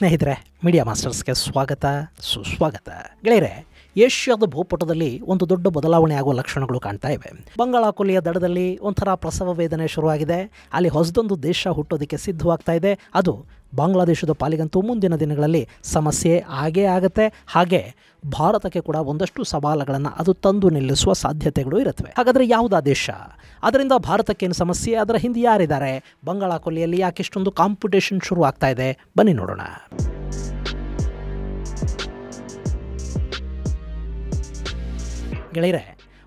ಸ್ನೇಹಿತರೆ, ಮೀಡಿಯಾ ಮಾಸ್ಟರ್ಸ್ಗೆ ಸ್ವಾಗತ ಸುಸ್ವಾಗತ. ಗೆಳೆಯರೆ, ಏಷ್ಯಾದ ಭೂಪಟದಲ್ಲಿ ಒಂದು ದೊಡ್ಡ ಬದಲಾವಣೆ ಆಗುವ ಲಕ್ಷಣಗಳು ಕಾಣ್ತಾ ಇವೆ. ಬಂಗಾಳಕೊಲ್ಲಿಯ ದಡದಲ್ಲಿ ಒಂಥರ ಪ್ರಸವ ವೇದನೆ ಶುರುವಾಗಿದೆ. ಅಲ್ಲಿ ಹೊಸದೊಂದು ದೇಶ ಹುಟ್ಟೋದಕ್ಕೆ ಸಿದ್ಧವಾಗ್ತಾ ಇದೆ. ಅದು ಬಾಂಗ್ಲಾದೇಶದ ಪಾಲಿಗಂತೂ ಮುಂದಿನ ದಿನಗಳಲ್ಲಿ ಸಮಸ್ಯೆ ಆಗೇ ಆಗುತ್ತೆ. ಹಾಗೆ ಭಾರತಕ್ಕೆ ಕೂಡ ಒಂದಷ್ಟು ಸವಾಲುಗಳನ್ನು ಅದು ತಂದು ನಿಲ್ಲಿಸುವ ಸಾಧ್ಯತೆಗಳು ಇರುತ್ತವೆ. ಹಾಗಾದರೆ ಯಾವುದಾ ದೇಶ? ಅದರಿಂದ ಭಾರತಕ್ಕೇನು ಸಮಸ್ಯೆ? ಅದರ ಹಿಂದೆ ಯಾರಿದ್ದಾರೆ? ಬಂಗಾಳಕೊಲ್ಲಿಯಲ್ಲಿ ಯಾಕೆಷ್ಟೊಂದು ಕಾಂಪಿಟೇಷನ್ ಶುರು ಆಗ್ತಾ ಇದೆ? ಬನ್ನಿ ನೋಡೋಣ. ಗೆಳೆಯರೆ,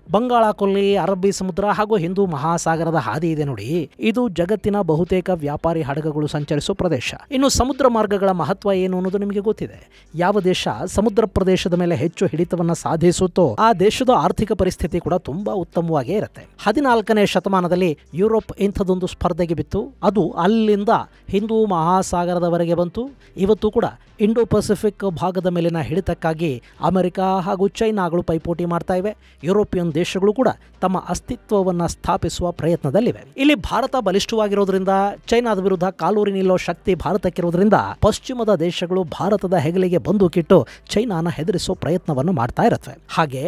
ಬಂಗಾಳಕೊಲ್ಲಿ, ಅರಬ್ಬಿ ಸಮುದ್ರ ಹಾಗೂ ಹಿಂದೂ ಮಹಾಸಾಗರದ ಹಾದಿ ಇದೆ ನೋಡಿ. ಇದು ಜಗತ್ತಿನ ಬಹುತೇಕ ವ್ಯಾಪಾರಿ ಹಡಗುಗಳು ಸಂಚರಿಸುವ ಪ್ರದೇಶ. ಇನ್ನು ಸಮುದ್ರ ಮಾರ್ಗಗಳ ಮಹತ್ವ ಏನು ಅನ್ನೋದು ನಿಮಗೆ ಗೊತ್ತಿದೆ. ಯಾವ ದೇಶ ಸಮುದ್ರ ಪ್ರದೇಶದ ಮೇಲೆ ಹೆಚ್ಚು ಹಿಡಿತವನ್ನು ಸಾಧಿಸುತ್ತೋ ಆ ದೇಶದ ಆರ್ಥಿಕ ಪರಿಸ್ಥಿತಿ ಕೂಡ ತುಂಬಾ ಉತ್ತಮವಾಗೇ ಇರುತ್ತೆ. 14ನೇ ಶತಮಾನದಲ್ಲಿ ಯುರೋಪ್ ಇಂಥದೊಂದು ಸ್ಪರ್ಧೆಗೆ ಬಿತ್ತು. ಅದು ಅಲ್ಲಿಂದ ಹಿಂದೂ ಮಹಾಸಾಗರದವರೆಗೆ ಬಂತು. ಇವತ್ತು ಕೂಡ ಇಂಡೋ ಪೆಸಿಫಿಕ್ ಭಾಗದ ಮೇಲಿನ ಹಿಡಿತಕ್ಕಾಗಿ ಅಮೆರಿಕ ಹಾಗೂ ಚೈನಾಗಳು ಪೈಪೋಟಿ ಮಾಡ್ತಾ ಇವೆ. ಯುರೋಪಿಯನ್ ದೇಶಗಳು ಕೂಡ ತಮ್ಮ ಅಸ್ತಿತ್ವವನ್ನು ಸ್ಥಾಪಿಸುವ ಪ್ರಯತ್ನದಲ್ಲಿವೆ. ಇಲ್ಲಿ ಭಾರತ ಬಲಿಷ್ಠವಾಗಿರೋದ್ರಿಂದ, ಚೈನಾದ ವಿರುದ್ಧ ಕಾಲೂರಿ ನಿಲ್ಲೋ ಶಕ್ತಿ ಭಾರತಕ್ಕಿರೋದ್ರಿಂದ ಪಶ್ಚಿಮದ ದೇಶಗಳು ಭಾರತದ ಹೆಗಲಿಗೆ ಬಂದೂಕಿಟ್ಟು ಚೈನಾನ ಹೆದರಿಸೋ ಪ್ರಯತ್ನವನ್ನು ಮಾಡ್ತಾ ಇರುತ್ತವೆ. ಹಾಗೆ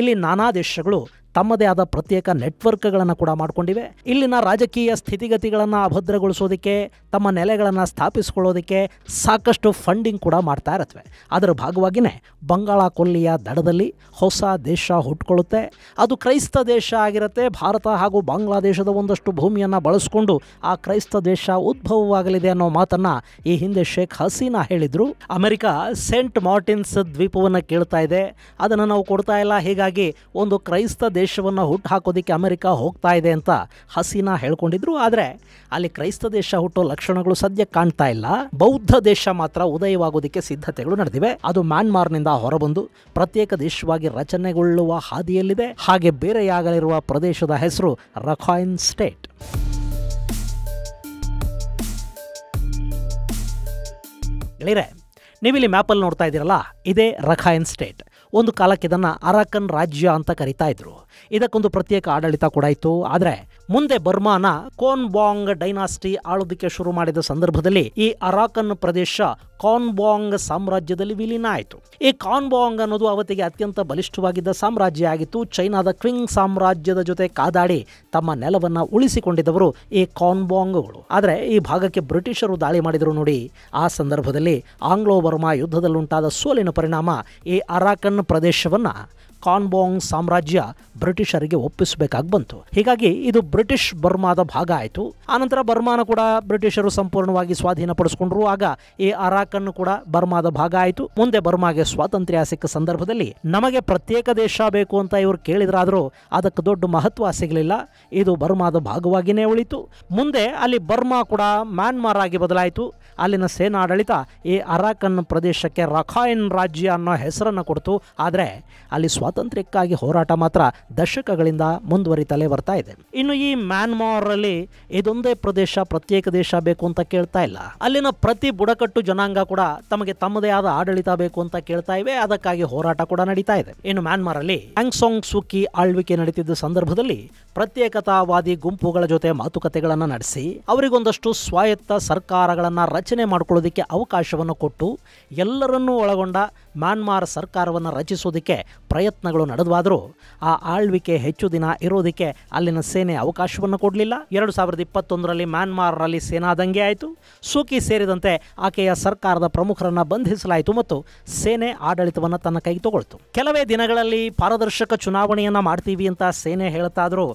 ಇಲ್ಲಿ ನಾನಾ ದೇಶಗಳು ತಮ್ಮದೇ ಆದ ಪ್ರತ್ಯೇಕ ನೆಟ್ವರ್ಕ್ಗಳನ್ನು ಕೂಡ ಮಾಡಿಕೊಂಡಿವೆ. ಇಲ್ಲಿನ ರಾಜಕೀಯ ಸ್ಥಿತಿಗತಿಗಳನ್ನು ಅಭದ್ರಗೊಳಿಸೋದಕ್ಕೆ, ತಮ್ಮ ನೆಲೆಗಳನ್ನು ಸ್ಥಾಪಿಸಿಕೊಳ್ಳೋದಕ್ಕೆ ಸಾಕಷ್ಟು ಫಂಡಿಂಗ್ ಕೂಡ ಮಾಡ್ತಾ ಇರುತ್ತವೆ. ಅದರ ಭಾಗವಾಗಿಯೇ ಬಂಗಾಳಕೊಲ್ಲಿಯ ದಡದಲ್ಲಿ ಹೊಸ ದೇಶ ಹುಟ್ಕೊಳ್ಳುತ್ತೆ. ಅದು ಕ್ರೈಸ್ತ ದೇಶ ಆಗಿರುತ್ತೆ. ಭಾರತ ಹಾಗೂ ಬಾಂಗ್ಲಾದೇಶದ ಒಂದಷ್ಟು ಭೂಮಿಯನ್ನು ಬಳಸಿಕೊಂಡು ಆ ಕ್ರೈಸ್ತ ದೇಶ ಉದ್ಭವವಾಗಲಿದೆ ಅನ್ನೋ ಮಾತನ್ನು ಈ ಹಿಂದೆ ಶೇಖ್ ಹಸೀನಾ ಹೇಳಿದರು. ಅಮೆರಿಕ ಸೇಂಟ್ ಮಾರ್ಟಿನ್ಸ್ ದ್ವೀಪವನ್ನು ಕೇಳ್ತಾ ಇದೆ, ಅದನ್ನು ನಾವು ಕೊಡ್ತಾ ಇಲ್ಲ. ಹೀಗಾಗಿ ಒಂದು ಕ್ರೈಸ್ತ ದೇಶವನ್ನು ಹುಟ್ಟು ಹಾಕೋದಕ್ಕೆ ಅಮೆರಿಕ ಹೋಗ್ತಾ ಇದೆ ಅಂತ ಹಸೀನಾ ಹೇಳ್ಕೊಂಡಿದ್ರು. ಆದರೆ ಅಲ್ಲಿ ಕ್ರೈಸ್ತ ದೇಶ ಹುಟ್ಟೋ ಲಕ್ಷಣಗಳು ಸದ್ಯ ಕಾಣ್ತಾ ಇಲ್ಲ. ಬೌದ್ಧ ದೇಶ ಮಾತ್ರ ಉದಯವಾಗೋದಕ್ಕೆ ಸಿದ್ಧತೆಗಳು ನಡೆದಿವೆ. ಅದು ಮ್ಯಾನ್ಮಾರ್ನಿಂದ ಹೊರಬಂದು ಪ್ರತ್ಯೇಕ ದೇಶವಾಗಿ ರಚನೆಗೊಳ್ಳುವ ಹಾದಿಯಲ್ಲಿದೆ. ಹಾಗೆ ಬೇರೆಯಾಗಲಿರುವ ಪ್ರದೇಶದ ಹೆಸರು ರಖೈನ್ ಸ್ಟೇಟ್. ಗೆಳೆಯರೆ, ನೀವಿಲ್ಲಿ ಮ್ಯಾಪಲ್ಲಿ ನೋಡ್ತಾ ಇದ್ದೀರಲ್ಲ, ಇದೇ ರಖೈನ್ ಸ್ಟೇಟ್. ಒಂದು ಕಾಲಕ್ಕೆ ಇದನ್ನು ಅರಾಕನ್ ರಾಜ್ಯ ಅಂತ ಕರಿತಾ ಇದ್ರು. ಇದಕ್ಕೊಂದು ಪ್ರತ್ಯೇಕ ಆಡಳಿತ ಕೂಡ ಇತ್ತು. ಆದರೆ ಮುಂದೆ ಬರ್ಮಾನ ಕೋನ್ಬಾಂಗ್ ಡೈನಾಸ್ಟಿ ಆಳೋದಕ್ಕೆ ಶುರು ಮಾಡಿದ ಸಂದರ್ಭದಲ್ಲಿ ಈ ಅರಾಕನ್ ಪ್ರದೇಶ ಕಾನ್ಬಾಂಗ್ ಸಾಮ್ರಾಜ್ಯದಲ್ಲಿ ವಿಲೀನ ಆಯಿತು. ಈ ಕಾನ್ಬಾಂಗ್ ಅನ್ನೋದು ಅವತ್ತಿಗೆ ಅತ್ಯಂತ ಬಲಿಷ್ಠವಾಗಿದ್ದ ಸಾಮ್ರಾಜ್ಯ ಆಗಿತ್ತು. ಚೈನಾದ ಕ್ವಿಂಗ್ ಸಾಮ್ರಾಜ್ಯದ ಜೊತೆ ಕಾದಾಡಿ ತಮ್ಮ ನೆಲವನ್ನು ಉಳಿಸಿಕೊಂಡಿದ್ದವರು ಈ ಕಾನ್ಬಾಂಗ್ಗಳು. ಆದರೆ ಈ ಭಾಗಕ್ಕೆ ಬ್ರಿಟಿಷರು ದಾಳಿ ಮಾಡಿದರು ನೋಡಿ. ಆ ಸಂದರ್ಭದಲ್ಲಿ ಆಂಗ್ಲೋ ಬರ್ಮಾ ಯುದ್ಧದಲ್ಲುಂಟಾದ ಸೋಲಿನ ಪರಿಣಾಮ ಈ ಅರಾಕನ್ ಪ್ರದೇಶವನ್ನು ಕಾನ್ಬಾಂಗ್ ಸಾಮ್ರಾಜ್ಯ ಬ್ರಿಟಿಷರಿಗೆ ಒಪ್ಪಿಸಬೇಕಾಗಿ ಬಂತು. ಹೀಗಾಗಿ ಇದು ಬ್ರಿಟಿಷ್ ಬರ್ಮಾದ ಭಾಗ ಆಯಿತು. ಆನಂತರ ಬರ್ಮಾನ ಕೂಡ ಬ್ರಿಟಿಷರು ಸಂಪೂರ್ಣವಾಗಿ ಸ್ವಾಧೀನಪಡಿಸಿಕೊಂಡ್ರು. ಆಗ ಈ ಅರಾಕನ್ ಕೂಡ ಬರ್ಮಾದ ಭಾಗ ಆಯಿತು. ಮುಂದೆ ಬರ್ಮಾಗೆ ಸ್ವಾತಂತ್ರ್ಯ ಸಿಕ್ಕ ಸಂದರ್ಭದಲ್ಲಿ ನಮಗೆ ಪ್ರತ್ಯೇಕ ದೇಶ ಬೇಕು ಅಂತ ಇವರು ಕೇಳಿದ್ರಾದರೂ ಅದಕ್ಕೆ ದೊಡ್ಡ ಮಹತ್ವ ಸಿಗಲಿಲ್ಲ. ಇದು ಬರ್ಮಾದ ಭಾಗವಾಗಿಯೇ ಉಳಿತು. ಮುಂದೆ ಅಲ್ಲಿ ಬರ್ಮಾ ಕೂಡ ಮ್ಯಾನ್ಮಾರ್ ಆಗಿ ಬದಲಾಯಿತು. ಅಲ್ಲಿನ ಸೇನಾಡಳಿತ ಈ ಅರಾಕನ್ ಪ್ರದೇಶಕ್ಕೆ ರಖೈನ್ ರಾಜ್ಯ ಅನ್ನೋ ಹೆಸರನ್ನು ಕೊಡ್ತು. ಆದರೆ ಅಲ್ಲಿ ಸ್ವಾತಂತ್ರ್ಯಕ್ಕಾಗಿ ಹೋರಾಟ ಮಾತ್ರ ದಶಕಗಳಿಂದ ಮುಂದುವರಿತಲೇ ಬರ್ತಾ ಇದೆ. ಇನ್ನು ಈ ಮ್ಯಾನ್ಮಾರ್ ಅಲ್ಲಿ ಇದೊಂದೇ ಪ್ರದೇಶ ಪ್ರತ್ಯೇಕ ದೇಶ ಬೇಕು ಅಂತ ಕೇಳ್ತಾ ಇಲ್ಲ. ಅಲ್ಲಿನ ಪ್ರತಿ ಬುಡಕಟ್ಟು ಜನಾಂಗ ಕೂಡ ತಮಗೆ ತಮ್ಮದೇ ಆದ ಆಡಳಿತ ಬೇಕು ಅಂತ ಕೇಳ್ತಾ ಇವೆ. ಅದಕ್ಕಾಗಿ ಹೋರಾಟ ಕೂಡ ನಡೀತಾ ಇದೆ. ಇನ್ನು ಮ್ಯಾನ್ಮಾರ್ ಅಲ್ಲಿ ಆಂಗ್ ಸಾಂಗ್ ಸೂಕಿ ಆಳ್ವಿಕೆ ನಡೀತಿದ್ದ ಸಂದರ್ಭದಲ್ಲಿ ಪ್ರತ್ಯೇಕತಾವಾದಿ ಗುಂಪುಗಳ ಜೊತೆ ಮಾತುಕತೆಗಳನ್ನು ನಡೆಸಿ ಅವರಿಗೊಂದಷ್ಟು ಸ್ವಾಯತ್ತ ಸರ್ಕಾರಗಳನ್ನು ರಚನೆ ಮಾಡಿಕೊಳ್ಳೋದಕ್ಕೆ ಅವಕಾಶವನ್ನು ಕೊಟ್ಟು ಎಲ್ಲರನ್ನೂ ಒಳಗೊಂಡ ಮ್ಯಾನ್ಮಾರ್ ಸರ್ಕಾರವನ್ನು ರಚಿಸೋದಕ್ಕೆ ಪ್ರಯತ್ನಗಳು ನಡೆದವಾದರೂ ಆ ಆಳ್ವಿಕೆ ಹೆಚ್ಚು ದಿನ ಇರೋದಕ್ಕೆ ಅಲ್ಲಿನ ಸೇನೆ ಅವಕಾಶವನ್ನು ಕೊಡಲಿಲ್ಲ. 2021ರಲ್ಲಿ ಮ್ಯಾನ್ಮಾರ್ನಲ್ಲಿ ಸೇನಾ ದಂಗೆ ಆಯಿತು. ಸೂಕಿ ಸೇರಿದಂತೆ ಆಕೆಯ ಸರ್ಕಾರದ ಪ್ರಮುಖರನ್ನು ಬಂಧಿಸಲಾಯಿತು ಮತ್ತು ಸೇನೆ ಆಡಳಿತವನ್ನು ತನ್ನ ಕೈಗೆ ತಗೊಳ್ತು. ಕೆಲವೇ ದಿನಗಳಲ್ಲಿ ಪಾರದರ್ಶಕ ಚುನಾವಣೆಯನ್ನು ಮಾಡ್ತೀವಿ ಅಂತ ಸೇನೆ ಹೇಳ್ತಾ ಇದ್ರು.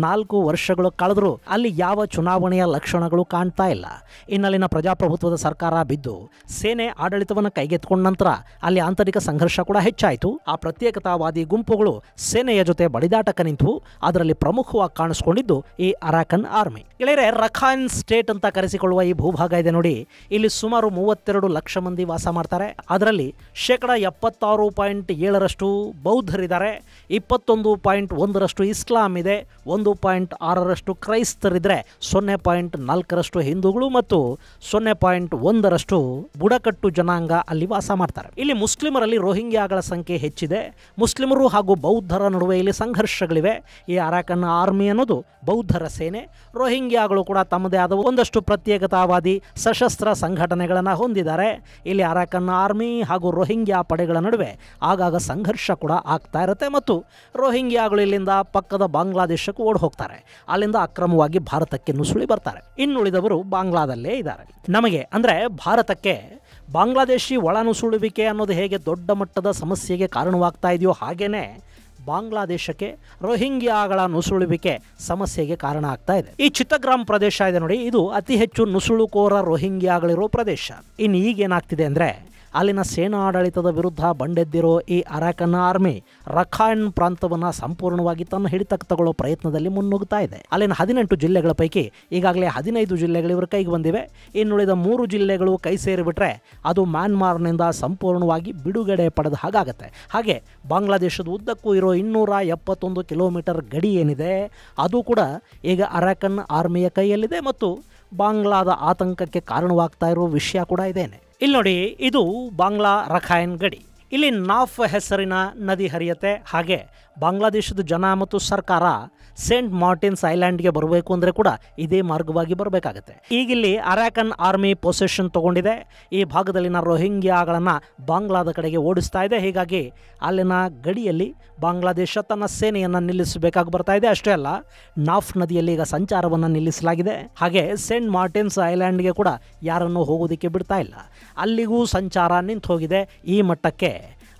4 ವರ್ಷಗಳು ಕಳೆದರೂ ಅಲ್ಲಿ ಯಾವ ಚುನಾವಣೆಯ ಲಕ್ಷಣಗಳು ಕಾಣ್ತಾ ಇಲ್ಲ. ಇನ್ನಲ್ಲಿನ ಪ್ರಜಾಪ್ರಭುತ್ವದ ಸರ್ಕಾರ ಬಿದ್ದು ಸೇನೆ ಆಡಳಿತವನ್ನು ಕೈಗೆತ್ತಿಕೊಂಡ ನಂತರ ಅಲ್ಲಿ ಆಂತರಿಕ ಸಂಘರ್ಷ ಕೂಡ ಹೆಚ್ಚಾಯಿತು. ಆ ಪ್ರತ್ಯೇಕತಾವಾದಿ ಗುಂಪುಗಳು ಸೇನೆಯ ಜೊತೆ ಬಡಿದಾಟಕ್ಕೆ ನಿಂತು ಅದರಲ್ಲಿ ಪ್ರಮುಖವಾಗಿ ಕಾಣಿಸಿಕೊಂಡಿದ್ದು ಈ ಅರಾಕನ್ ಆರ್ಮಿ. ಗೆಳೆಯರೆ, ರಖೈನ್ ಸ್ಟೇಟ್ ಅಂತ ಕರೆಸಿಕೊಳ್ಳುವ ಈ ಭೂಭಾಗ ಇದೆ ನೋಡಿ, ಇಲ್ಲಿ ಸುಮಾರು 32 ಲಕ್ಷ ಮಂದಿ ವಾಸ ಮಾಡ್ತಾರೆ. ಅದರಲ್ಲಿ 76.7% ಬೌದ್ಧರಿದ್ದಾರೆ, 21.1% ಇಸ್ಲಾಂ ಇದೆ, 1.6% ಕ್ರೈಸ್ತರಿದ್ರೆ, 0.4% ಹಿಂದೂಗಳು ಮತ್ತು 0.1% ಬುಡಕಟ್ಟು ಜನಾಂಗ ಅಲ್ಲಿ ವಾಸ ಮಾಡ್ತಾರೆ. ಇಲ್ಲಿ ಮುಸ್ಲಿಮರಲ್ಲಿ ರೋಹಿಂಗ್ಯಾಗಳ ಸಂಖ್ಯೆ ಹೆಚ್ಚಿದೆ. ಮುಸ್ಲಿಂ ಮುಸ್ಲಿಮರು ಹಾಗೂ ಬೌದ್ಧರ ನಡುವೆ ಇಲ್ಲಿ ಸಂಘರ್ಷಗಳಿವೆ. ಈ ಅರಾಕನ್ ಆರ್ಮಿ ಅನ್ನೋದು ಬೌದ್ಧರ ಸೇನೆ. ರೋಹಿಂಗ್ಯಾಗಳು ಕೂಡ ತಮ್ಮದೇ ಆದ ಒಂದಷ್ಟು ಪ್ರತ್ಯೇಕತಾವಾದಿ ಸಶಸ್ತ್ರ ಸಂಘಟನೆಗಳನ್ನು ಹೊಂದಿದ್ದಾರೆ. ಇಲ್ಲಿ ಅರಾಕನ್ ಆರ್ಮಿ ಹಾಗೂ ರೋಹಿಂಗ್ಯಾ ಪಡೆಗಳ ನಡುವೆ ಆಗಾಗ ಸಂಘರ್ಷ ಕೂಡ ಆಗ್ತಾ ಇರುತ್ತೆ ಮತ್ತು ರೋಹಿಂಗ್ಯಾಗಳು ಇಲ್ಲಿಂದ ಪಕ್ಕದ ಬಾಂಗ್ಲಾದೇಶಕ್ಕೆ ಓಡಿ ಹೋಗ್ತಾರೆ. ಅಲ್ಲಿಂದ ಅಕ್ರಮವಾಗಿ ಭಾರತಕ್ಕೆ ನುಸುಳಿ ಬರ್ತಾರೆ. ಇನ್ನುಳಿದವರು ಬಾಂಗ್ಲಾದಲ್ಲೇ ಇದ್ದಾರೆ. ನಮಗೆ ಅಂದರೆ ಭಾರತಕ್ಕೆ ಬಾಂಗ್ಲಾದೇಶಿ ಒಳನುಸುಳುವಿಕೆ ಅನ್ನೋದು ಹೇಗೆ ದೊಡ್ಡ ಮಟ್ಟದ ಸಮಸ್ಯೆಗೆ ಕಾರಣವಾಗ್ತಾ ಇದೆಯೋ ಹಾಗೇನೆ ಬಾಂಗ್ಲಾದೇಶಕ್ಕೆ ರೋಹಿಂಗ್ಯಾಗಳ ನುಸುಳುವಿಕೆ ಸಮಸ್ಯೆಗೆ ಕಾರಣ ಆಗ್ತಾ ಇದೆ. ಈ ಚಿತ್ತಗ್ರಾಮ್ ಪ್ರದೇಶ ಇದೆ ನೋಡಿ, ಇದು ಅತಿ ಹೆಚ್ಚು ನುಸುಳುಕೋರ ರೋಹಿಂಗ್ಯಾಗಳಿರೋ ಪ್ರದೇಶ. ಇನ್ನು ಈಗೇನಾಗ್ತಿದೆ ಅಂದರೆ ಅಲ್ಲಿನ ಸೇನಾಡಳಿತದ ವಿರುದ್ಧ ಬಂಡೆದ್ದಿರೋ ಈ ಅರಾಕನ್ ಆರ್ಮಿ ರಖೈನ್ ಪ್ರಾಂತವನ್ನು ಸಂಪೂರ್ಣವಾಗಿ ತನ್ನ ಹಿಡಿತಕ್ಕೆ ತಗೊಳ್ಳೋ ಪ್ರಯತ್ನದಲ್ಲಿ ಮುನ್ನುಗ್ತಾ ಇದೆ. ಅಲ್ಲಿನ 18 ಜಿಲ್ಲೆಗಳ ಪೈಕಿ ಈಗಾಗಲೇ 15 ಜಿಲ್ಲೆಗಳು ಇವರ ಕೈಗೆ ಬಂದಿವೆ. ಇನ್ನುಳಿದ 3 ಜಿಲ್ಲೆಗಳು ಕೈ ಸೇರಿಬಿಟ್ರೆ ಅದು ಮ್ಯಾನ್ಮಾರ್ನಿಂದ ಸಂಪೂರ್ಣವಾಗಿ ಬಿಡುಗಡೆ ಪಡೆದ ಹಾಗಾಗತ್ತೆ. ಹಾಗೆ ಬಾಂಗ್ಲಾದೇಶದ ಉದ್ದಕ್ಕೂ ಇರೋ 271 ಕಿಲೋಮೀಟರ್ ಗಡಿ ಏನಿದೆ ಅದು ಕೂಡ ಈಗ ಅರಾಕನ್ ಆರ್ಮಿಯ ಕೈಯಲ್ಲಿದೆ ಮತ್ತು ಬಾಂಗ್ಲಾದ ಆತಂಕಕ್ಕೆ ಕಾರಣವಾಗ್ತಾ ಇರೋ ವಿಷಯ ಕೂಡ ಇದೇನೆ. ಇಲ್ಲಿ ನೋಡಿ, ಇದು ಬಾಂಗ್ಲಾ ರಖೈನ್ ಗಡಿ. ಇಲ್ಲಿ ನಾಫ್ ಹೆಸರಿನ ನದಿ ಹರಿಯುತ್ತೆ. ಹಾಗೆ ಬಾಂಗ್ಲಾದೇಶದ ಜನ ಮತ್ತು ಸರ್ಕಾರ ಸೇಂಟ್ ಮಾರ್ಟಿನ್ಸ್ ಐಲ್ಯಾಂಡ್ಗೆ ಬರಬೇಕು ಅಂದರೆ ಕೂಡ ಇದೇ ಮಾರ್ಗವಾಗಿ ಬರಬೇಕಾಗತ್ತೆ. ಈಗಿಲ್ಲಿ ಅರಾಕನ್ ಆರ್ಮಿ ಪೊಸೆಷನ್ ತಗೊಂಡಿದೆ. ಈ ಭಾಗದಲ್ಲಿನ ರೋಹಿಂಗ್ಯಾಗಳನ್ನು ಬಾಂಗ್ಲಾದ ಕಡೆಗೆ ಓಡಿಸ್ತಾ ಇದೆ. ಹೀಗಾಗಿ ಅಲ್ಲಿನ ಗಡಿಯಲ್ಲಿ ಬಾಂಗ್ಲಾದೇಶ ತನ್ನ ಸೇನೆಯನ್ನು ನಿಲ್ಲಿಸಬೇಕಾಗಿ ಬರ್ತಾ ಇದೆ. ಅಷ್ಟೇ ಅಲ್ಲ, ನಾಫ್ ನದಿಯಲ್ಲಿ ಈಗ ಸಂಚಾರವನ್ನು ನಿಲ್ಲಿಸಲಾಗಿದೆ. ಹಾಗೆ ಸೇಂಟ್ ಮಾರ್ಟಿನ್ಸ್ ಐಲ್ಯಾಂಡ್ಗೆ ಕೂಡ ಯಾರನ್ನು ಹೋಗೋದಕ್ಕೆ ಬಿಡ್ತಾ ಇಲ್ಲ. ಅಲ್ಲಿಗೂ ಸಂಚಾರ ನಿಂತು ಹೋಗಿದೆ. ಈ ಮಟ್ಟಕ್ಕೆ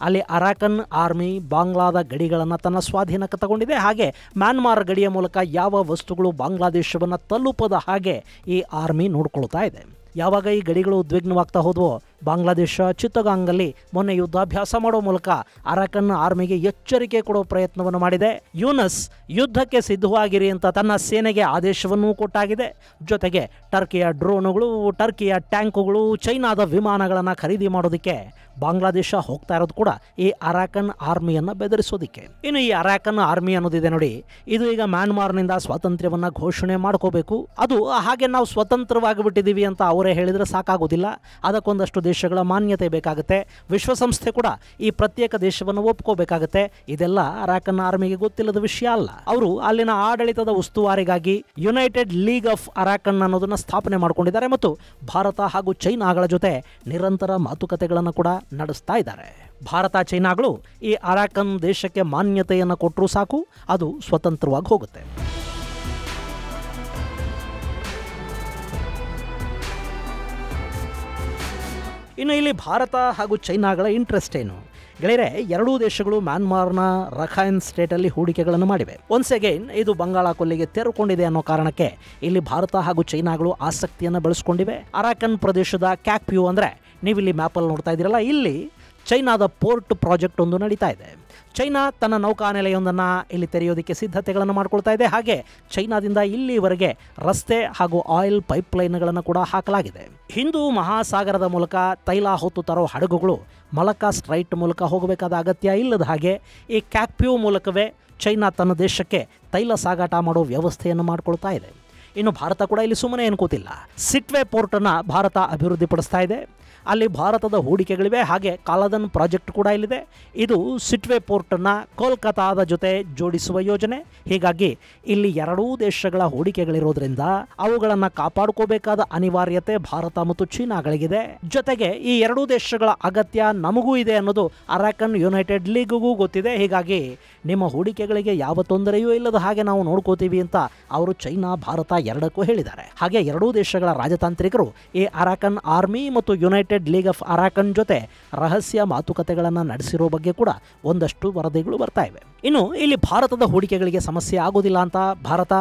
ಅಲ್ಲಿ ಅರಾಕನ್ ಆರ್ಮಿ ಬಾಂಗ್ಲಾದ ಗಡಿಗಳನ್ನು ತನ್ನ ಸ್ವಾಧೀನಕ್ಕೆ ತಗೊಂಡಿದೆ. ಹಾಗೆ ಮ್ಯಾನ್ಮಾರ್ ಗಡಿಯ ಮೂಲಕ ಯಾವ ವಸ್ತುಗಳು ಬಾಂಗ್ಲಾದೇಶವನ್ನು ತಲುಪದ ಹಾಗೆ ಈ ಆರ್ಮಿ ನೋಡ್ಕೊಳ್ತಾ ಇದೆ. ಯಾವಾಗ ಈ ಗಡಿಗಳು ಉದ್ವಿಗ್ನವಾಗ್ತಾ ಹೋದ್ವೋ ಬಾಂಗ್ಲಾದೇಶ ಚಿತ್ತಗಾಂಗಲ್ಲಿ ಮೊನ್ನೆ ಯುದ್ಧಾಭ್ಯಾಸ ಮಾಡೋ ಮೂಲಕ ಅರಾಕನ್ ಆರ್ಮಿಗೆ ಎಚ್ಚರಿಕೆ ಕೊಡೋ ಪ್ರಯತ್ನವನ್ನು ಮಾಡಿದೆ. ಯೂನಸ್ ಯುದ್ಧಕ್ಕೆ ಸಿದ್ಧವಾಗಿರಿ ಅಂತ ತನ್ನ ಸೇನೆಗೆ ಆದೇಶವನ್ನೂ ಕೊಟ್ಟಾಗಿದೆ. ಜೊತೆಗೆ ಟರ್ಕಿಯ ಡ್ರೋನುಗಳು, ಟರ್ಕಿಯ ಟ್ಯಾಂಕುಗಳು, ಚೈನಾದ ವಿಮಾನಗಳನ್ನು ಖರೀದಿ ಮಾಡೋದಕ್ಕೆ ಬಾಂಗ್ಲಾದೇಶ ಹೋಗ್ತಾ ಇರೋದು ಕೂಡ ಈ ಅರಾಕನ್ ಆರ್ಮಿಯನ್ನು ಬೆದರಿಸೋದಕ್ಕೆ. ಇನ್ನು ಈ ಅರಾಕನ್ ಆರ್ಮಿ ಅನ್ನೋದಿದೆ ನೋಡಿ, ಇದು ಈಗ ಮ್ಯಾನ್ಮಾರ್ನಿಂದ ಸ್ವಾತಂತ್ರ್ಯವನ್ನು ಘೋಷಣೆ ಮಾಡ್ಕೋಬೇಕು. ಅದು ಹಾಗೆ ನಾವು ಸ್ವತಂತ್ರವಾಗಿ ಬಿಟ್ಟಿದ್ದೀವಿ ಅಂತ ಅವರೇ ಹೇಳಿದರೆ ಸಾಕಾಗೋದಿಲ್ಲ. ಅದಕ್ಕೊಂದಷ್ಟು ದೇಶಗಳ ಮಾನ್ಯತೆ ಬೇಕಾಗುತ್ತೆ. ವಿಶ್ವಸಂಸ್ಥೆ ಕೂಡ ಈ ಪ್ರತ್ಯೇಕ ದೇಶವನ್ನು ಒಪ್ಕೋಬೇಕಾಗತ್ತೆ. ಇದೆಲ್ಲ ಅರಾಕನ್ ಆರ್ಮಿಗೆ ಗೊತ್ತಿಲ್ಲದ ವಿಷಯ ಅಲ್ಲ. ಅವರು ಅಲ್ಲಿನ ಆಡಳಿತದ ಉಸ್ತುವಾರಿಗಾಗಿ ಯುನೈಟೆಡ್ ಲೀಗ್ ಆಫ್ ಅರಾಕನ್ ಅನ್ನೋದನ್ನ ಸ್ಥಾಪನೆ ಮಾಡಿಕೊಂಡಿದ್ದಾರೆ ಮತ್ತು ಭಾರತ ಹಾಗೂ ಚೈನಾಗಳ ಜೊತೆ ನಿರಂತರ ಮಾತುಕತೆಗಳನ್ನು ಕೂಡ ನಡೆಸ್ತಾ ಇದ್ದಾರೆ. ಭಾರತ ಚೈನಾಗಳು ಈ ಅರಾಕನ್ ದೇಶಕ್ಕೆ ಮಾನ್ಯತೆಯನ್ನು ಕೊಟ್ಟರೂ ಸಾಕು, ಅದು ಸ್ವತಂತ್ರವಾಗಿ ಹೋಗುತ್ತೆ. ಇನ್ನು ಇಲ್ಲಿ ಭಾರತ ಹಾಗೂ ಚೈನಾಗಳ ಇಂಟ್ರೆಸ್ಟ್ ಏನು ಗೆಳೆಯರೆ? ಎರಡೂ ದೇಶಗಳು ಮ್ಯಾನ್ಮಾರ್ನ ರಖೈನ್ ಸ್ಟೇಟಲ್ಲಿ ಹೂಡಿಕೆಗಳನ್ನು ಮಾಡಿವೆ. ಒನ್ಸ್ ಅಗೈನ್ ಇದು ಬಂಗಾಳ ಕೊಲ್ಲಿಗೆ ತೆರೆದುಕೊಂಡಿದೆ ಅನ್ನೋ ಕಾರಣಕ್ಕೆ ಇಲ್ಲಿ ಭಾರತ ಹಾಗೂ ಚೈನಾಗಳು ಆಸಕ್ತಿಯನ್ನು ಬೆಳೆಸ್ಕೊಂಡಿವೆ. ಅರಾಕನ್ ಪ್ರದೇಶದ ಕ್ಯಾಕ್ಪ್ಯೂ ಅಂದರೆ ನೀವಿಲ್ಲಿ ಮ್ಯಾಪಲ್ಲಿ ನೋಡ್ತಾ ಇದ್ದೀರಲ್ಲ, ಇಲ್ಲಿ ಚೈನಾದ ಪೋರ್ಟ್ ಪ್ರಾಜೆಕ್ಟ್ ಒಂದು ನಡೀತಾ ಇದೆ. ಚೈನಾ ತನ್ನ ನೌಕಾನೆಲೆಯೊಂದನ್ನು ಇಲ್ಲಿ ತೆರೆಯೋದಕ್ಕೆ ಸಿದ್ಧತೆಗಳನ್ನು ಮಾಡ್ಕೊಳ್ತಾ ಇದೆ. ಹಾಗೆ ಚೈನಾದಿಂದ ಇಲ್ಲಿವರೆಗೆ ರಸ್ತೆ ಹಾಗೂ ಆಯಿಲ್ ಪೈಪ್ಲೈನ್ಗಳನ್ನು ಕೂಡ ಹಾಕಲಾಗಿದೆ. ಹಿಂದೂ ಮಹಾಸಾಗರದ ಮೂಲಕ ತೈಲ ಹೊತ್ತು ತರೋ ಹಡಗುಗಳು ಮಲಕ್ಕಾ ಸ್ಟ್ರೈಟ್ ಮೂಲಕ ಹೋಗಬೇಕಾದ ಅಗತ್ಯ ಇಲ್ಲದ ಹಾಗೆ ಈ ಕ್ಯಾಕ್ಪ್ಯೂ ಮೂಲಕವೇ ಚೈನಾ ತನ್ನ ದೇಶಕ್ಕೆ ತೈಲ ಸಾಗಾಟ ಮಾಡೋ ವ್ಯವಸ್ಥೆಯನ್ನು ಮಾಡಿಕೊಳ್ತಾ ಇದೆ. ಇನ್ನು ಭಾರತ ಕೂಡ ಇಲ್ಲಿ ಸುಮ್ಮನೆ ಏನು ಕೂತಿಲ್ಲ. ಸಿಟ್ವೆ ಪೋರ್ಟನ್ನು ಭಾರತ ಅಭಿವೃದ್ಧಿಪಡಿಸ್ತಾ ಇದೆ. ಅಲ್ಲಿ ಭಾರತದ ಹೂಡಿಕೆಗಳಿವೆ. ಹಾಗೆ ಕಾಲದನ್ ಪ್ರಾಜೆಕ್ಟ್ ಕೂಡ ಇಲ್ಲಿದೆ. ಇದು ಸಿಟ್ವೆ ಪೋರ್ಟನ್ನು ಕೋಲ್ಕತಾದ ಜೊತೆ ಜೋಡಿಸುವ ಯೋಜನೆ. ಹೀಗಾಗಿ ಇಲ್ಲಿ ಎರಡೂ ದೇಶಗಳ ಹೂಡಿಕೆಗಳಿರೋದ್ರಿಂದ ಅವುಗಳನ್ನು ಕಾಪಾಡ್ಕೋಬೇಕಾದ ಅನಿವಾರ್ಯತೆ ಭಾರತ ಮತ್ತು ಚೀನಾಗಳಿಗಿದೆ. ಜೊತೆಗೆ ಈ ಎರಡೂ ದೇಶಗಳ ಅಗತ್ಯ ನಮಗೂ ಇದೆ ಅನ್ನೋದು ಅರಾಕನ್ ಯುನೈಟೆಡ್ ಲೀಗ್ಗೂ ಗೊತ್ತಿದೆ. ಹೀಗಾಗಿ ನಿಮ್ಮ ಹೂಡಿಕೆಗಳಿಗೆ ಯಾವ ತೊಂದರೆಯೂ ಇಲ್ಲದ ಹಾಗೆ ನಾವು ನೋಡ್ಕೋತೀವಿ ಅಂತ ಅವರು ಚೈನಾ ಭಾರತ ಎರಡಕ್ಕೂ ಹೇಳಿದ್ದಾರೆ. ಹಾಗೆ ಎರಡೂ ದೇಶಗಳ ರಾಜತಾಂತ್ರಿಕರು ಈ ಅರಾಕನ್ ಆರ್ಮಿ ಮತ್ತು ಯುನೈಟೆಡ್ ಲೀಗ್ ಆಫ್ ಅರಾಕನ್ ಜೊತೆ ರಹಸ್ಯ ಮಾತುಕತೆಗಳನ್ನು ನಡೆಸಿರೋ ಬಗ್ಗೆ ಕೂಡ ಒಂದಷ್ಟು ವರದಿಗಳು ಬರ್ತಾ ಇವೆ. ಇನ್ನು ಇಲ್ಲಿ ಭಾರತದ ಹೂಡಿಕೆಗಳಿಗೆ ಸಮಸ್ಯೆ ಆಗೋದಿಲ್ಲ ಅಂತ ಭಾರತ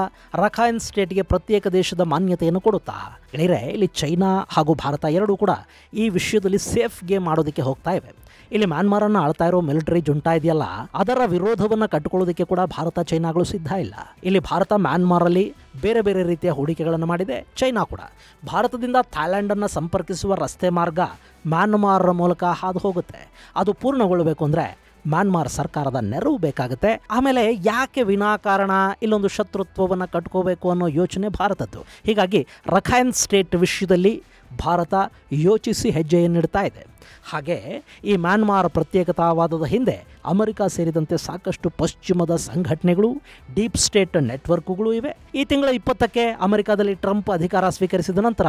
ರಖೈನ್ ಸ್ಟೇಟ್ಗೆ ಪ್ರತ್ಯೇಕ ದೇಶದ ಮಾನ್ಯತೆಯನ್ನು ಕೊಡುತ್ತಾ ಗೆಳೆಯರೆ, ಇಲ್ಲಿ ಚೈನಾ ಹಾಗೂ ಭಾರತ ಎರಡೂ ಕೂಡ ಈ ವಿಷಯದಲ್ಲಿ ಸೇಫ್ ಗೇಮ್ ಮಾಡೋದಕ್ಕೆ ಹೋಗ್ತಾ ಇವೆ. ಇಲ್ಲಿ ಮ್ಯಾನ್ಮಾರನ್ನು ಆಳ್ತಾ ಇರೋ ಮಿಲಿಟರಿ ಜುಂಟಾ ಇದೆಯಲ್ಲ, ಅದರ ವಿರೋಧವನ್ನು ಕಟ್ಟಿಕೊಳ್ಳೋದಕ್ಕೆ ಕೂಡ ಭಾರತ ಚೈನಾಗಳು ಸಿದ್ಧ ಇಲ್ಲ. ಇಲ್ಲಿ ಭಾರತ ಮ್ಯಾನ್ಮಾರಲ್ಲಿ ಬೇರೆ ಬೇರೆ ರೀತಿಯ ಹೂಡಿಕೆಗಳನ್ನು ಮಾಡಿದೆ. ಚೈನಾ ಕೂಡ ಭಾರತದಿಂದ ಥಾಯ್ಲ್ಯಾಂಡನ್ನು ಸಂಪರ್ಕಿಸುವ ರಸ್ತೆ ಮಾರ್ಗ ಮ್ಯಾನ್ಮಾರ್ ಮೂಲಕ ಹಾದು ಹೋಗುತ್ತೆ. ಅದು ಪೂರ್ಣಗೊಳ್ಳಬೇಕು ಅಂದರೆ ಮ್ಯಾನ್ಮಾರ್ ಸರ್ಕಾರದ ನೆರವು ಬೇಕಾಗುತ್ತೆ. ಆಮೇಲೆ ಯಾಕೆ ವಿನಾಕಾರಣ ಇಲ್ಲೊಂದು ಶತ್ರುತ್ವವನ್ನು ಕಟ್ಕೋಬೇಕು ಅನ್ನೋ ಯೋಚನೆ ಭಾರತದ್ದು. ಹೀಗಾಗಿ ರಖೈನ್ ಸ್ಟೇಟ್ ವಿಷಯದಲ್ಲಿ ಭಾರತ ಯೋಚಿಸಿ ಹೆಜ್ಜೆಯನ್ನಿಡ್ತಾ ಇದೆ. ಹಾಗೆ ಈ ಮ್ಯಾನ್ಮಾರ್ ಪ್ರತ್ಯೇಕತಾವಾದದ ಹಿಂದೆ ಅಮೆರಿಕ ಸೇರಿದಂತೆ ಸಾಕಷ್ಟು ಪಶ್ಚಿಮದ ಸಂಘಟನೆಗಳು, ಡೀಪ್ ಸ್ಟೇಟ್ ನೆಟ್ವರ್ಕ್ಗಳು ಇವೆ. ಈ ತಿಂಗಳ 20ಕ್ಕೆ ಅಮೆರಿಕದಲ್ಲಿ ಟ್ರಂಪ್ ಅಧಿಕಾರ ಸ್ವೀಕರಿಸಿದ ನಂತರ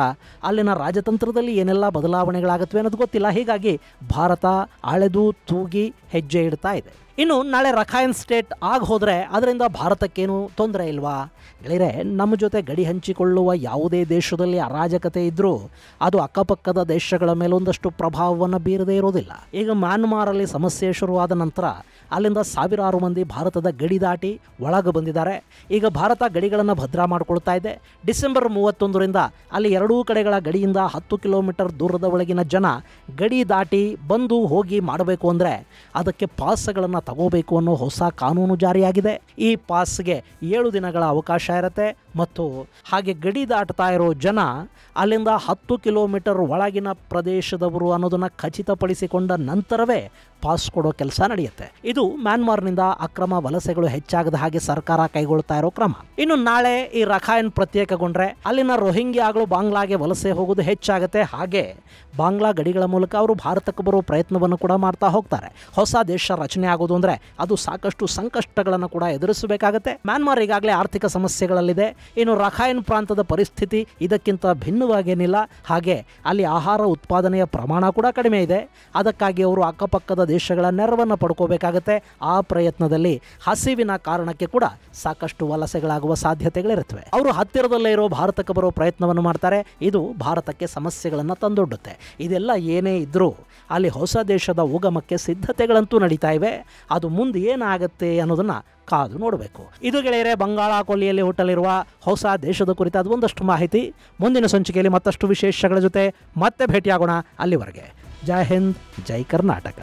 ಅಲ್ಲಿನ ರಾಜತಂತ್ರದಲ್ಲಿ ಏನೆಲ್ಲ ಬದಲಾವಣೆಗಳಾಗುತ್ತವೆ ಅನ್ನೋದು ಗೊತ್ತಿಲ್ಲ. ಹೀಗಾಗಿ ಭಾರತ ಅಳೆದು ತೂಗಿ ಹೆಜ್ಜೆ ಇಡ್ತಾ ಇದೆ. ಇನ್ನು ನಾಳೆ ರಖೈನ್ ಸ್ಟೇಟ್ ಆಗ ಹೋದರೆ ಅದರಿಂದ ಭಾರತಕ್ಕೇನು ತೊಂದರೆ ಇಲ್ವಾ? ಗೆಳೆಯರೆ, ನಮ್ಮ ಜೊತೆ ಗಡಿ ಹಂಚಿಕೊಳ್ಳುವ ಯಾವುದೇ ದೇಶದಲ್ಲಿ ಅರಾಜಕತೆ ಇದ್ದರೂ ಅದು ಅಕ್ಕಪಕ್ಕದ ದೇಶಗಳ ಮೇಲೆ ಒಂದಷ್ಟು ಪ್ರಭಾವವನ್ನು ಬೀರದೇ ಇರೋದಿಲ್ಲ. ಈಗ ಮ್ಯಾನ್ಮಾರಲ್ಲಿ ಸಮಸ್ಯೆ ಶುರುವಾದ ನಂತರ ಅಲ್ಲಿಂದ ಸಾವಿರಾರು ಮಂದಿ ಭಾರತದ ಗಡಿ ದಾಟಿ ಒಳಗೆ ಬಂದಿದ್ದಾರೆ. ಈಗ ಭಾರತ ಗಡಿಗಳನ್ನು ಭದ್ರಾ ಮಾಡಿಕೊಳ್ತಾ ಇದೆ. ಡಿಸೆಂಬರ್ 31ರಿಂದ ಅಲ್ಲಿ ಎರಡೂ ಕಡೆಗಳ ಗಡಿಯಿಂದ 10 ಕಿಲೋಮೀಟರ್ ದೂರದ ಒಳಗಿನ ಜನ ಗಡಿ ದಾಟಿ ಬಂದು ಹೋಗಿ ಮಾಡಬೇಕು ಅಂದರೆ ಅದಕ್ಕೆ ಪಾಸ್ಗಳನ್ನು ತಗೋಬೇಕು ಅನ್ನೋ ಹೊಸ ಕಾನೂನು ಜಾರಿಯಾಗಿದೆ. ಈ ಪಾಸ್ಗೆ 7 ದಿನಗಳ ಅವಕಾಶ ಇರುತ್ತೆ ಮತ್ತು ಹಾಗೆ ಗಡಿ ದಾಟ್ತಾ ಇರೋ ಜನ ಅಲ್ಲಿಂದ 10 ಕಿಲೋಮೀಟರ್ ಒಳಗಿನ ಪ್ರದೇಶದವರು ಅನ್ನೋದನ್ನು ಖಚಿತಪಡಿಸಿಕೊಂಡ ನಂತರವೇ ಪಾಸ್ ಕೊಡೋ ಕೆಲಸ ನಡೆಯುತ್ತೆ. ಇದು ಮ್ಯಾನ್ಮಾರ್ನಿಂದ ಅಕ್ರಮ ವಲಸೆಗಳು ಹೆಚ್ಚಾಗದ ಹಾಗೆ ಸರ್ಕಾರ ಕೈಗೊಳ್ತಾ ಇರೋ ಕ್ರಮ. ಇನ್ನು ನಾಳೆ ಈ ರಖೈನ್ ಪ್ರತ್ಯೇಕಗೊಂಡ್ರೆ ಅಲ್ಲಿನ ರೋಹಿಂಗ್ಯಾಗಳು ಬಾಂಗ್ಲಾಗೆ ವಲಸೆ ಹೋಗೋದು ಹೆಚ್ಚಾಗುತ್ತೆ. ಹಾಗೆ ಬಾಂಗ್ಲಾ ಗಡಿಗಳ ಮೂಲಕ ಅವರು ಭಾರತಕ್ಕೆ ಬರೋ ಪ್ರಯತ್ನವನ್ನು ಕೂಡ ಮಾಡ್ತಾ ಹೋಗ್ತಾರೆ. ಹೊಸ ದೇಶ ರಚನೆ ಆಗೋದು ಅಂದರೆ ಅದು ಸಾಕಷ್ಟು ಸಂಕಷ್ಟಗಳನ್ನು ಕೂಡ ಎದುರಿಸಬೇಕಾಗತ್ತೆ. ಮ್ಯಾನ್ಮಾರ್ ಈಗಾಗಲೇ ಆರ್ಥಿಕ ಸಮಸ್ಯೆಗಳಲ್ಲಿದೆ. ಇನ್ನು ರಖೈನ್ ಪ್ರಾಂತದ ಪರಿಸ್ಥಿತಿ ಇದಕ್ಕಿಂತ ಭಿನ್ನವಾಗೇನಿಲ್ಲ. ಹಾಗೆ ಅಲ್ಲಿ ಆಹಾರ ಉತ್ಪಾದನೆಯ ಪ್ರಮಾಣ ಕೂಡ ಕಡಿಮೆ ಇದೆ. ಅದಕ್ಕಾಗಿ ಅವರು ಅಕ್ಕಪಕ್ಕದ ದೇಶಗಳ ನೆರವನ್ನು ಪಡ್ಕೋಬೇಕಾಗತ್ತೆ. ಆ ಪ್ರಯತ್ನದಲ್ಲಿ ಹಸಿವಿನ ಕಾರಣಕ್ಕೆ ಕೂಡ ಸಾಕಷ್ಟು ವಲಸೆಗಳಾಗುವ ಸಾಧ್ಯತೆಗಳಿರುತ್ತವೆ. ಅವರು ಹತ್ತಿರದಲ್ಲೇ ಇರೋ ಭಾರತಕ್ಕೆ ಬರೋ ಪ್ರಯತ್ನವನ್ನು ಮಾಡ್ತಾರೆ. ಇದು ಭಾರತಕ್ಕೆ ಸಮಸ್ಯೆಗಳನ್ನು ತಂದೊಡ್ಡುತ್ತೆ. ಇದೆಲ್ಲ ಏನೇ ಇದ್ರೂ ಅಲ್ಲಿ ಹೊಸ ದೇಶದ ಉಗಮಕ್ಕೆ ಸಿದ್ಧತೆಗಳಂತೂ ನಡೀತಾ ಇವೆ. ಅದು ಮುಂದೆ ಏನಾಗುತ್ತೆ ಅನ್ನೋದನ್ನು ಕಾದು ನೋಡಬೇಕು. ಇದು ಗೆಳೆಯರೆ, ಬಂಗಾಳ ಕೊಲ್ಲಿಯಲ್ಲಿ ಹುಟ್ಟಲಿರುವ ಹೊಸ ದೇಶದ ಕುರಿತಾದ ಒಂದಷ್ಟು ಮಾಹಿತಿ. ಮುಂದಿನ ಸಂಚಿಕೆಯಲ್ಲಿ ಮತ್ತಷ್ಟು ವಿಶೇಷಗಳ ಜೊತೆ ಮತ್ತೆ ಭೇಟಿಯಾಗೋಣ. ಅಲ್ಲಿವರೆಗೆ ಜೈ ಹಿಂದ್, ಜೈ ಕರ್ನಾಟಕ.